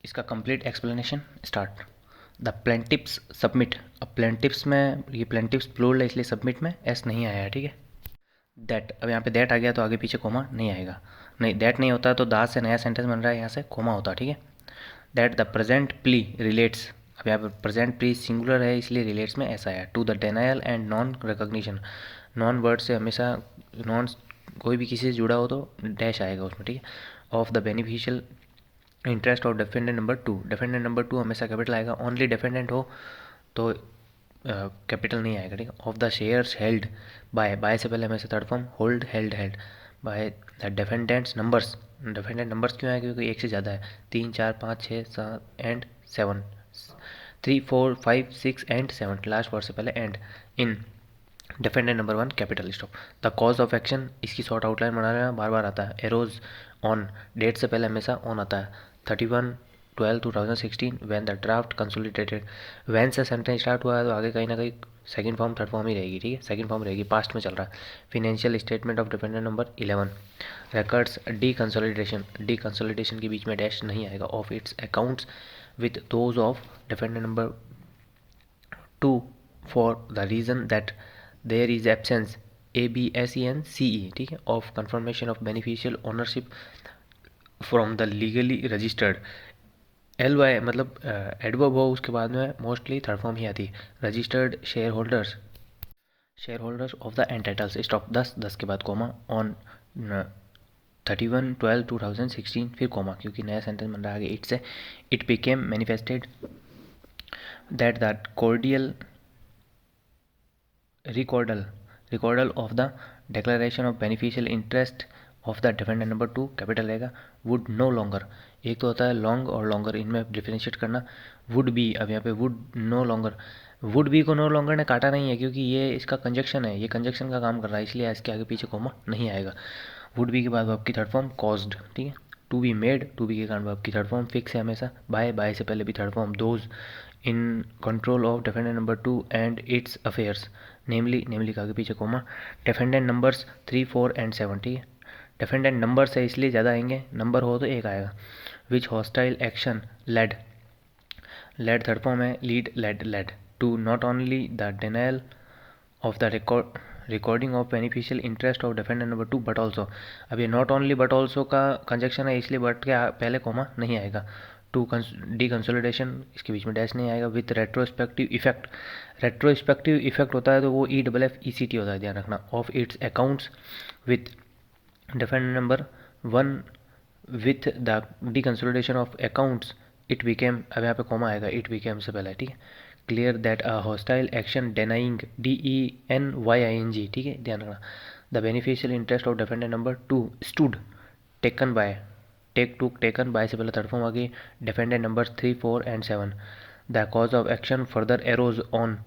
इसका complete explanation start. The plaintiffs submit. अब plaintiffs में ये प्लेंटिप्स प्लूरल है इसलिए सबमिट में एस नहीं आया है, ठीक है। दैट, अब यहाँ पे दैट आ गया तो आगे पीछे कोमा नहीं आएगा। नहीं, दैट नहीं होता तो दा से नया सेंटेंस बन रहा है, यहाँ से कोमा होता, ठीक है। That the present plea relates. अब यहाँ पे प्रेजेंट प्ली सिंगुलर है इसलिए रिलेट्स में ऐसा आया। To the denial and non recognition. Non word से हमेशा नॉन कोई भी किसी से जुड़ा हो तो डैश आएगा उसमें, ठीक है। Of the beneficial interest of defendant number two. Defendant number two हमेशा कैपिटल आएगा। ओनली डिफेंडेंट हो तो कैपिटल नहीं आएगा, ठीक है। Of the shares held by. By से पहले हमेशा third form hold held held by the defendants numbers. Defendant numbers क्यों है? क्योंकि एक से ज़्यादा है। 3 4 5 6 7 एंड 7। 3 4 5 6 एंड 7, लास्ट वर्ड से पहले and. In defendant number one capital stop. The cause of action, इसकी शॉर्ट आउटलाइन बना रहे हैं, बार बार आता है। एरोज ऑन, डेट से पहले हमेशा ऑन आता है। 31/12/2016 when the draft consolidated. When से सेंटेंस स्टार्ट हुआ है तो आगे कहीं ना कहीं सेकंड फॉर्म थर्ड फॉर्म ही रहेगी, ठीक है। सेकंड फॉर्म रहेगी, पास्ट में चल रहा है। Financial statement of dependent number 11। Records deconsolidation. Deconsolidation के बीच में डैश नहीं आएगा। Of its accounts with those of dependent number 2 for the reason that there is absence ABSENCE, ठीक है, of confirmation of beneficial ownership from the legally registered. LY मतलब adverb हो उसके बाद में मोस्टली थर्ड फॉर्म ही आती है। Registered share holders, share holders of the entities. Stop 10 के बाद कोमा ऑन 31/12/2016 फिर कोमा, क्योंकि नया सेंटेंस बन रहा है आगे इट से। It became manifested that the cordial recordal of the declaration of beneficial interest of the defendant number 2 capital रहेगा। वुड नो लॉन्गर, एक तो होता है लॉन्ग और लॉन्गर, इनमें डिफरेंशिएट करना। वुड बी, अब यहाँ पे would no longer, would be को नो लॉन्गर ने काटा नहीं है क्योंकि ये इसका कंजक्शन है, ये कंजक्शन का काम कर रहा है, इसलिए इसके आगे पीछे कोमा नहीं आएगा। वुड बी के बाद वर्ब की थर्ड फॉर्म कॉज्ड, ठीक है। To be made, to be के कारण वर्ब की थर्ड फॉर्म फिक्स है हमेशा। बाय, बाय से पहले भी third form. Those in control of defendant number 2 and its affairs. Namely, namely का आगे पीछे कोमा। डिफेंडेंट नंबर्स 3 4 एंड 7, ठीक है। डिफेंडेंट नंबर्स है इसलिए ज़्यादा आएंगे, नंबर हो तो एक आएगा। Which hostile action led, led third form है। Lead led led to not only the denial of the recording of beneficial interest of defendant number 2 but also. अब ये नॉट ओनली बट ऑल्सो का conjunction है इसलिए but के पहले coma नहीं आएगा। टू डी कंसोलिडेशन, इसके बीच में डैश नहीं आएगा। With retrospective effect, retrospective effect होता है तो वो EFFECT होता है, ध्यान रखना। Of its accounts with defendant number 1 with the D consolidation of accounts it became, अब यहाँ पे कोमा आएगा इट बिकेम से पहले, ठीक है। Clear that a hostile action denying DENYING, ठीक है, ध्यान रखना। The beneficial interest of defendant number 2 stood taken by, take took taken by से पहले थर्ड फॉर्म आ गई। Defendant number 3 4 and 7। The cause of action further arose on,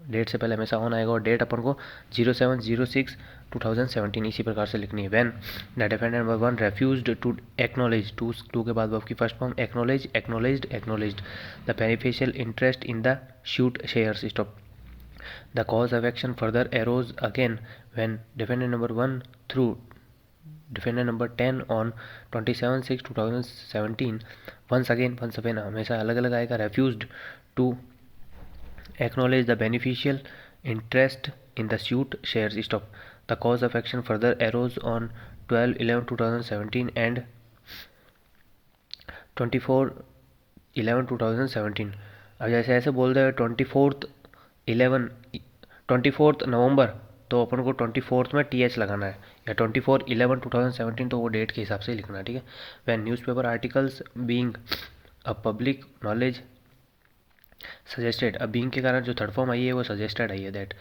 date से पहले हमेशा ऑन आएगा और डेट अपन को 07/06/2017 इसी प्रकार से लिखनी है। When the defendant number 1 refused to acknowledge, to के बाद वर्ब की first form acknowledge acknowledged the beneficial interest in the suit shares. Stop. The cause of action further arose again when defendant number 1 through defendant number 10 on 27/6/2017 once again हमेशा अलग अलग आएगा। Refused to acknowledge the beneficial interest in the suit shares. Stop. The cause of action further arose on 12/11/2017 and 24/11/2017। अब जैसे ऐसे बोल रहे 24 नवंबर तो अपन को 24 में TH लगाना है, या 24/11/2017 तो वो डेट के हिसाब से लिखना है, ठीक है। When newspaper articles being a public knowledge suggested, अब बीइंग के कारण जो थर्ड फॉर्म आई है वो सजेस्टेड आई है। That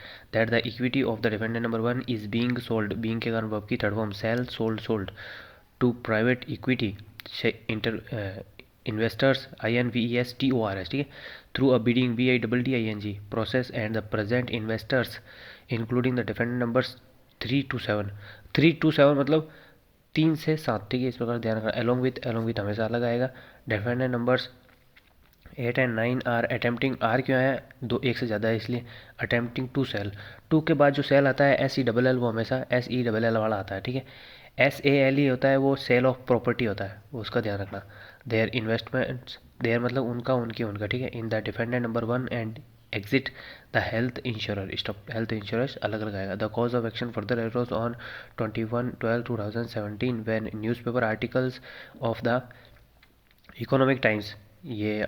the equity of the defendant number 1 is being sold, being के कारण वर्ब की third form sell sold to private equity investors INVESTORS, ठीक है, through a bidding BIDDING process and the present investors including the defendant numbers 3 to 7। 3 to 7 मतलब 3 से 7, ठीक है, इस प्रकार ध्यान रखना। एलोंग विथ हमेशा अलग आएगा। Defendant numbers 8 and 9 are attempting, are क्यों है, दो एक से ज़्यादा है इसलिए। अटेम्प्टिंग टू सेल, टू के बाद जो सेल आता है SELL वो हमेशा SELL वाला आता है, ठीक है। SALE होता है वो सेल ऑफ प्रॉपर्टी होता है, वो उसका ध्यान रखना। देयर इन्वेस्टमेंट्स देयर मतलब उनका उनकी उनका, ठीक है। In the defendant number 1 and exit the health insurer, stop, health insurance अलग अलग आएगा। The cause of action further arose on 21/12/2017 when newspaper articles of the economic times, ये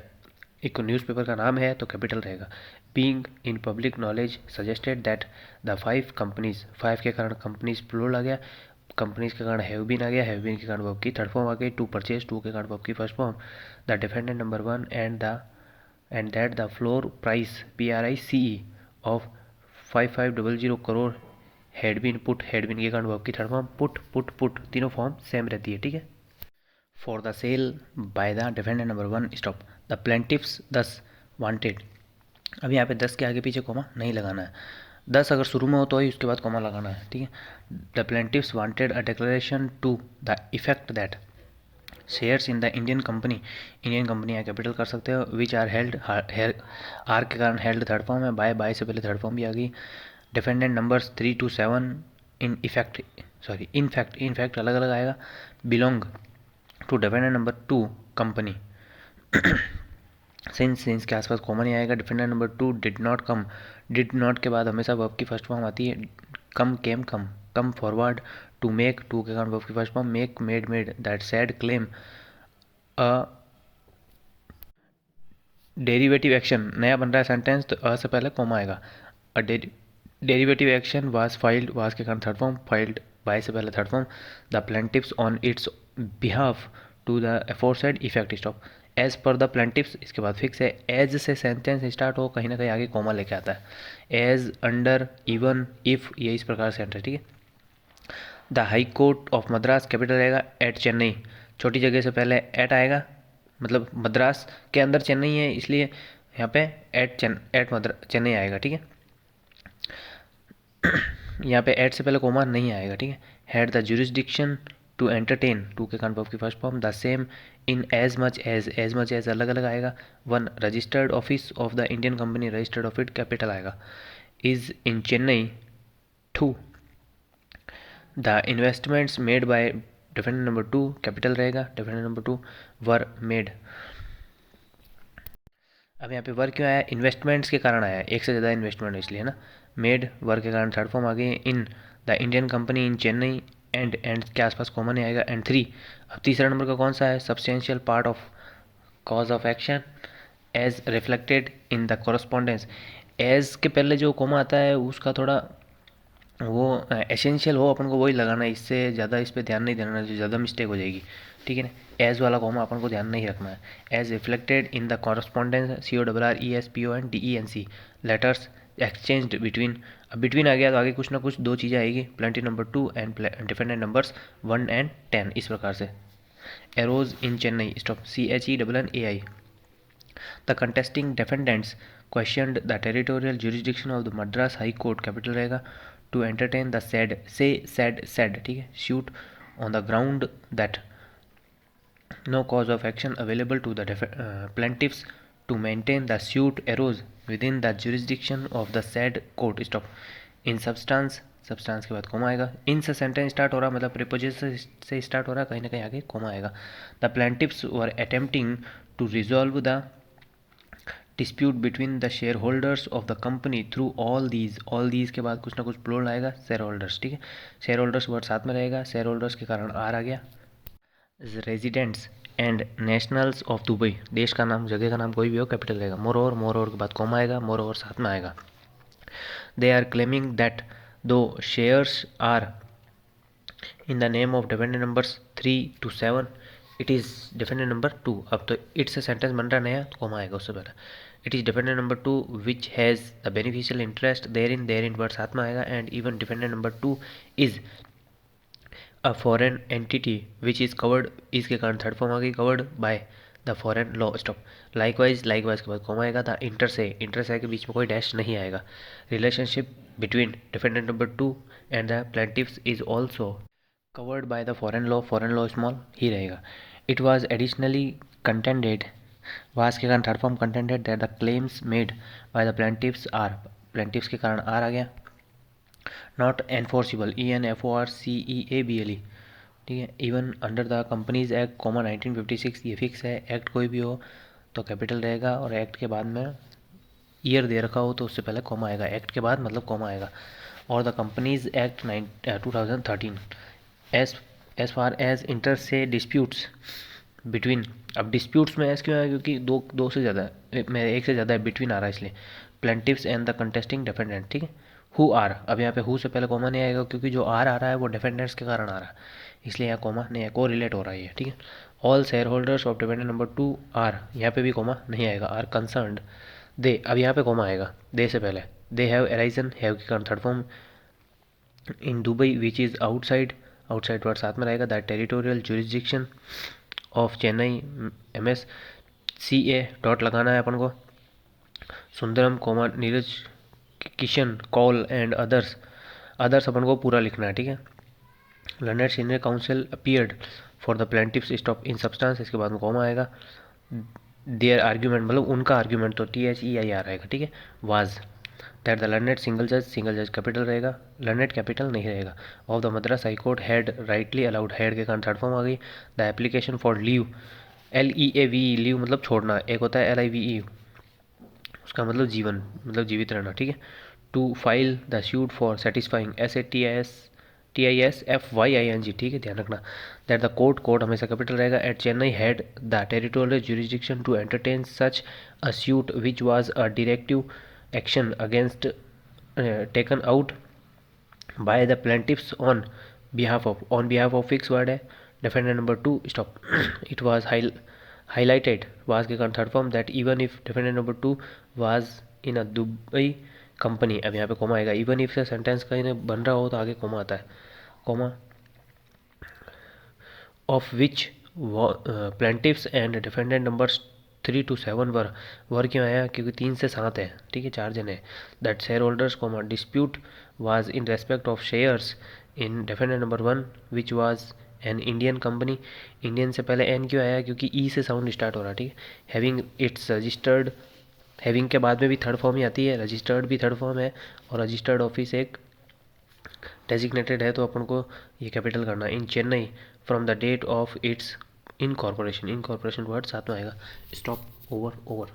एक न्यूज़पेपर का नाम है तो कैपिटल रहेगा। Being in public knowledge suggested that the 5 companies, 5 के कारण कंपनीज प्लूरल आ गया, कंपनीज के कारण हैव बीन आ गया, हैव बीन के कारण वर्ब की थर्ड फॉर्म आ गई, टू परचेज, टू के कारण वर्ब की first form, the defendant number 1 and that the floor price PRICE of 5500 crore had been put, had been के कारण वर्ब की थर्ड फॉर्म, पुट तीनों फॉर्म सेम रहती है, ठीक है। For the sale by the defendant number 1 stop, the plaintiffs thus wanted, अब यहाँ पे 10 के आगे पीछे कोमा नहीं लगाना है, 10 अगर शुरू में हो तो ही उसके बाद कोमा लगाना है, ठीक है। The plaintiffs wanted a declaration to the effect that shares in the Indian company, Indian company यहाँ कैपिटल कर सकते हो, विच आर हेल्ड, आर के कारण हेल्ड थर्ड फॉर्म है, बाय से पहले थर्ड फॉर्म भी आ गई। Defendant numbers 3 to 7 in effect, sorry in fact अलग अलग आएगा, belong to defendant number 2 company, since के आसपास कॉमन ही आएगा। Defendant number 2 did not come, did not के बाद हमेशा वर्ब की फर्स्ट फॉर्म आती है, come forward, to make, to के कारण वर्ब की first form, make, made, that said claim a derivative action, नया बन रहा है सेंटेंस तो अ से पहले कॉमा आएगा। A derivative action was filed, was के कारण थर्ड फॉर्म, फाइल्ड बाय से पहले third form, the plaintiffs on its behalf to the aforesaid effect stop, as per the plaintiffs, इसके बाद फिक्स है, एज से सेंटेंस स्टार्ट हो कहीं ना कहीं आगे कॉमा लेके आता है, एज, अंडर, इवन, इफ, ये इस प्रकार से एंटर, ठीक है। The high court of Madras capital रहेगा, एट चेन्नई, छोटी जगह से पहले एट आएगा, मतलब मद्रास के अंदर चेन्नई है इसलिए यहाँ पे एट चेन्नई आएगा, ठीक है। यहाँ पे एट से पहले कोमा नहीं आएगा, ठीक है। Had the jurisdiction to entertain, to के कारण की first form, the same in as much as अलग अलग आएगा। 1 registered office of the Indian company, registered office capital आएगा। Is in Chennai 2 the investments made by defendant number 2 capital रहेगा, defendant number 2 were made. अब यहाँ पे वर क्यों आया, इन्वेस्टमेंट्स के कारण आया, एक से ज़्यादा इन्वेस्टमेंट इसलिए ना। मेड वर के कारण थर्ड फॉर्म आ गई, इन the Indian company in Chennai, and के आसपास कॉमन आएगा, एंड 3। अब तीसरा नंबर का कौन सा है, substantial part of cause of action as reflected in the correspondence, as के पहले जो कॉमा आता है उसका थोड़ा वो एसेंशियल हो अपन को वही लगाना है, इससे ज़्यादा इस पर ध्यान नहीं देना, जो ज़्यादा मिस्टेक हो जाएगी, ठीक है ना। एज वाला कॉमा अपन को ध्यान नहीं रखना है। As reflected in the correspondence, CORRESPONDENC letters exchanged between, अब बिटवीन आ गया तो आगे कुछ ना कुछ दो चीज़ें आएगी, plaintiff number 2 and defendant numbers 1 and 10, इस प्रकार से। Arose in Chennai stop, CHENNAI, the contesting defendants questioned the territorial jurisdiction of the Madras high court capital रहेगा, टू एंटरटेन द said, ठीक है, suit on the ground that no cause of action available to the plaintiffs to maintain the suit arose within the jurisdiction of the said court stop, in substance के बाद coma आएगा, इन से sentence start हो रहा मतलब preposition से start हो रहा, कहीं ना कहीं आगे कोमा आएगा। The plaintiffs were attempting to resolve the dispute between the share holders of the company through all these के बाद कुछ ना कुछ प्लूरल आएगा, शेयर होल्डर्स, ठीक है। शेयर होल्डर्स वर्ड साथ में रहेगा, शेयर होल्डर्स के कारण आर आ गया। Residents and nationals of Dubai, देश का नाम, जगह का नाम कोई भी हो, कैपिटल रहेगा। मोर ओवर के बाद कॉमा आएगा, मोर ओवर साथ में आएगा। They are claiming that those shares are in the name of defendant numbers 3 to 7 it is defendant number 2, अब तो इट से सेंटेंस बन रहा नया तो कॉमा आएगा उससे पहले। It is defendant number 2 which has the beneficial interest therein word साथ में आएगा, and even defendant number 2 is a foreign entity which is covered, इसके कारण थर्ड फॉर्म आ गई, covered by the foreign law stop. Likewise के बाद comma आएगा, द इंटर से के बीच में कोई डैश नहीं आएगा। Relationship between defendant number 2 and the plaintiffs is also covered by the foreign law small ही रहेगा। It was additionally contended, was के कारण third form contended that the claims made by the plaintiffs are, plaintiffs के कारण are आ गया। Not enforceable, ENFORCEABLE, ठीक है। Even under the companies act 1956, ये फिक्स है, एक्ट कोई भी हो तो कैपिटल रहेगा, और एक्ट के बाद में ईयर दे रखा हो तो उससे पहले कॉमा आएगा, एक्ट के बाद मतलब कॉमा आएगा। और the companies act 2013 as far as inter se disputes between. अब डिस्प्यूट्स में एस क्यों आया, क्योंकि दो से ज़्यादा में एक से ज़्यादा बिटवीन आ रहा है, इसलिए प्लेंटिव्स एंड द कंटेस्टिंग डिफेंडेंट, ठीक है। हु आर, अब यहाँ पे हु से पहले कॉमा नहीं आएगा, क्योंकि जो आर आ रहा है वो डिफेंडेंट्स के कारण आ रहा है, इसलिए यहाँ कॉमा नहीं है, को रिलेट हो रहा है ये, ठीक है। All share holders of dependent number 2 are, यहाँ पे भी कॉमा नहीं आएगा, आर कंसर्न्ड। दे, अब यहाँ पे कॉमा आएगा दे से पहले, दे हैव अराइजन, हैव की third form in Dubai which is outside, outside word साथ में रहेगा, the territorial jurisdiction of Chennai M S C A dot लगाना है अपन को। Sundaram comma Neeraj Kishan Kaul and others, others अपन को पूरा लिखना है, ठीक है। Learned senior counsel appeared for the plaintiffs stop in substance, इसके बाद में कॉमा आएगा। देयर आर्ग्यूमेंट, मतलब उनका आर्ग्यूमेंट, तो THEIR आएगा, ठीक है। Was that the learned single जज कैपिटल रहेगा, लर्नेड कैपिटल नहीं रहेगा। Of the Madras high court had rightly allowed, had के कारण थर्ड फॉर्म आ गई। The application for leave, LEAVE leave मतलब छोड़ना, एक होता है LIVE उसका मतलब जीवन, मतलब जीवित रहना, ठीक है। To file the suit for satisfying, SATISFYING, ठीक है, ध्यान रखना। दैट द कोर्ट हमेशा कैपिटल रहेगा। At Chennai had the territorial jurisdiction to entertain such a suit which was a directive action against taken out by the plaintiffs on behalf of fix word है defendant number 2 stop. It was highlighted was के कारण third form, that even if defendant number 2 was in a Dubai company, अब यहाँ पे coma आएगा। Even if से sentence कहीं बन रहा हो तो आगे कोमा आता है, comma of which plaintiffs and defendant numbers 3 to 7 were क्यों आया, क्योंकि 3 से 7 है, ठीक है, 4 जन है। That share holders comma dispute was in respect of shares in defendant number 1 which was an Indian company. Indian से पहले एन क्यों आया, क्योंकि ई से साउंड स्टार्ट हो रहा है, ठीक है। हैविंग इट्स रजिस्टर्ड, हैविंग के बाद में भी थर्ड फॉर्म ही आती है, रजिस्टर्ड भी थर्ड फॉर्म है, और रजिस्टर्ड ऑफिस एक डेजिग्नेटेड है, तो अपन को ये कैपिटल करना। In Chennai from the date of its incorporation, incorporation word साथ में आएगा। Stop, over, over.